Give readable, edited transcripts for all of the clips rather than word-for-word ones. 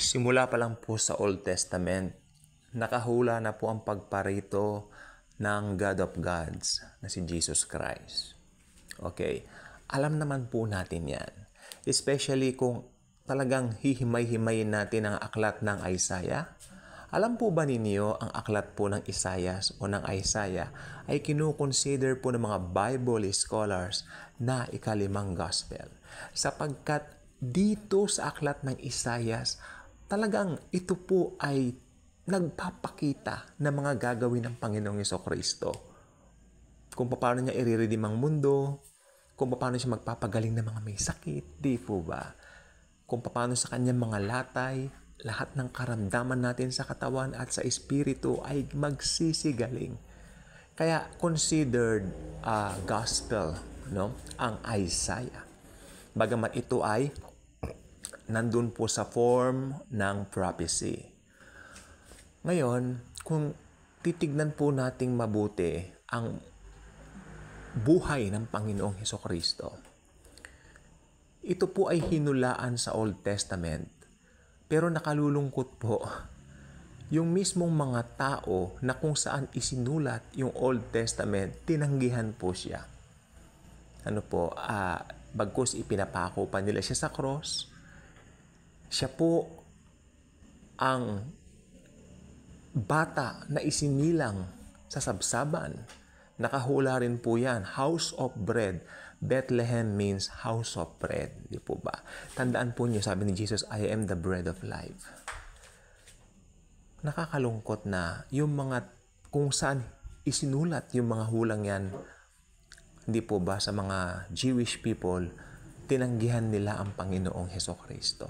Simula pa lang po sa Old Testament, nakahula na po ang pagparito ng God of Gods na si Jesus Christ. Okay, alam naman po natin yan. Especially kung talagang hihimay-himayin natin ang aklat ng Isaiah. Alam po ba ninyo ang aklat po ng Isaiah o ng Isaiah ay kinukonsider po ng mga Bible scholars na ikalimang gospel. Sapagkat dito sa aklat ng Isaiah, talagang ito po ay nagpapakita ng mga gagawin ng Panginoong Jesucristo. Kung paano niya i-redeem ang mundo, kung paano siya magpapagaling ng mga may sakit, di po ba? Kung paano sa kanyang mga latay, lahat ng karamdaman natin sa katawan at sa espiritu ay magsisigaling. Kaya considered gospel, no? Ang Isaiah. Bagamat ito ay nandun po sa form ng prophecy. Ngayon, kung titignan po nating mabuti ang buhay ng Panginoong Hesukristo, ito po ay hinulaan sa Old Testament, pero nakalulungkot po yung mismong mga tao na kung saan isinulat yung Old Testament, tinanggihan po siya. Bagkus ipinapako pa nila siya sa cross, siya po ang bata na isinilang sa sabsaban. Nakahula rin po yan, house of bread. Bethlehem means house of bread. Di po ba? Tandaan po niyo, sabi ni Jesus, I am the bread of life. Nakakalungkot na yung mga kung saan isinulat yung mga hulang yan, hindi po ba sa mga Jewish people, tinanggihan nila ang Panginoong Hesukristo.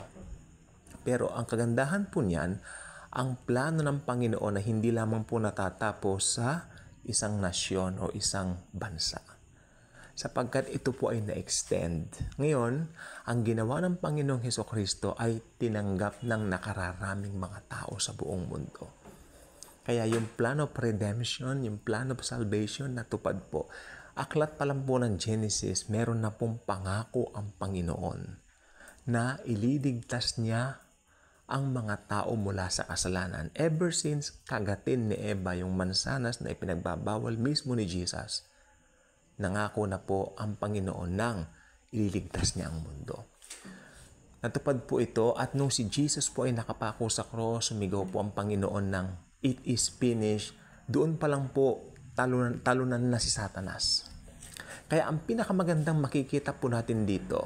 Pero ang kagandahan po niyan, ang plano ng Panginoon na hindi lamang po natatapos sa isang nasyon o isang bansa. Sapagkat ito po ay na-extend. Ngayon, ang ginawa ng Panginoong Hesukristo ay tinanggap ng nakararaming mga tao sa buong mundo. Kaya yung plan of redemption, yung plan of salvation natupad po. Aklat pa lang po ng Genesis, meron na pong pangako ang Panginoon na ililigtas niya ang mga tao mula sa kasalanan. Ever since kagatin ni Eva yung mansanas na ipinagbabawal mismo ni Jesus, nangako na po ang Panginoon nang ililigtas niya ang mundo. Natupad po ito at nung si Jesus po ay nakapako sa cross, sumigaw po ang Panginoon ng it is finished, doon pa lang po talunan na si Satanas. Kaya ang pinakamagandang makikita po natin dito,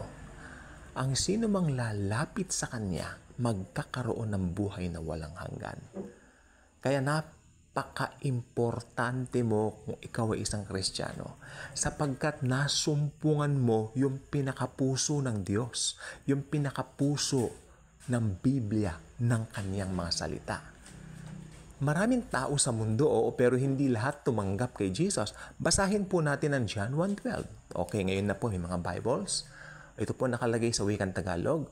ang sino mang lalapit sa Kanya, magkakaroon ng buhay na walang hanggan. Kaya napaka-importante mo kung ikaw ay isang Kristiyano, sapagkat nasumpungan mo yung pinakapuso ng Diyos, yung pinakapuso ng Biblia, ng Kanyang mga salita. Maraming tao sa mundo, pero hindi lahat tumanggap kay Jesus. Basahin po natin ang John 1:12. Okay, ngayon na po may mga Bibles. Ito po nakalagay sa wikang Tagalog.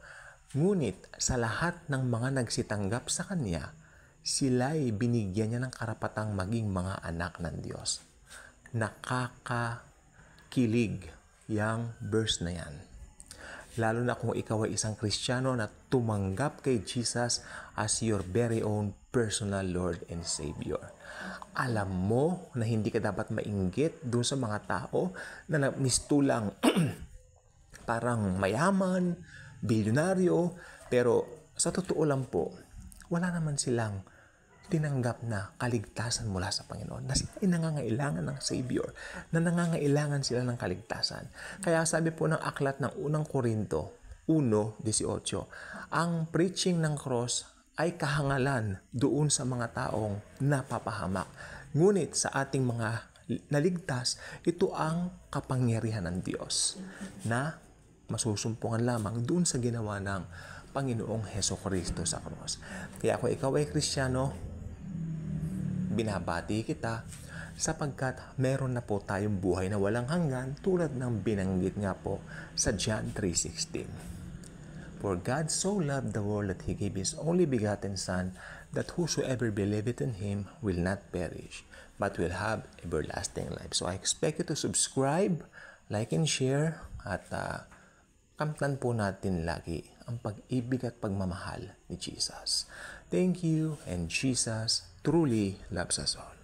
Ngunit sa lahat ng mga nagsitanggap sa Kanya, sila'y binigyan niya ng karapatang maging mga anak ng Diyos. Nakakakilig yang verse na yan. Lalo na kung ikaw ay isang Kristiyano na tumanggap kay Jesus as your very own personal Lord and Savior. Alam mo na hindi ka dapat mainggit doon sa mga tao na mistulang parang mayaman, bilyonaryo, pero sa totoo lang po, wala naman silang tinanggap na kaligtasan mula sa Panginoon. Na sila ay nangangailangan ng Savior, na nangangailangan sila ng kaligtasan. Kaya sabi po ng aklat ng unang Korinto 1:18, ang preaching ng cross ay kahangalan doon sa mga taong napapahamak. Ngunit sa ating mga naligtas, ito ang kapangyarihan ng Diyos na masusumpungan lamang doon sa ginawa ng Panginoong Hesukristo sa cross. Kaya kung ikaw ay Kristiyano, binabati kita sapagkat meron na po tayong buhay na walang hanggan tulad ng binanggit nga po sa John 3:16. For God so loved the world that He gave His only begotten Son, that whosoever believeth in Him will not perish, but will have everlasting life. So I expect you to subscribe, like and share, at kamtan po natin lagi ang pag-ibig at pagmamahal ni Jesus. Thank you, and Jesus truly loves us all.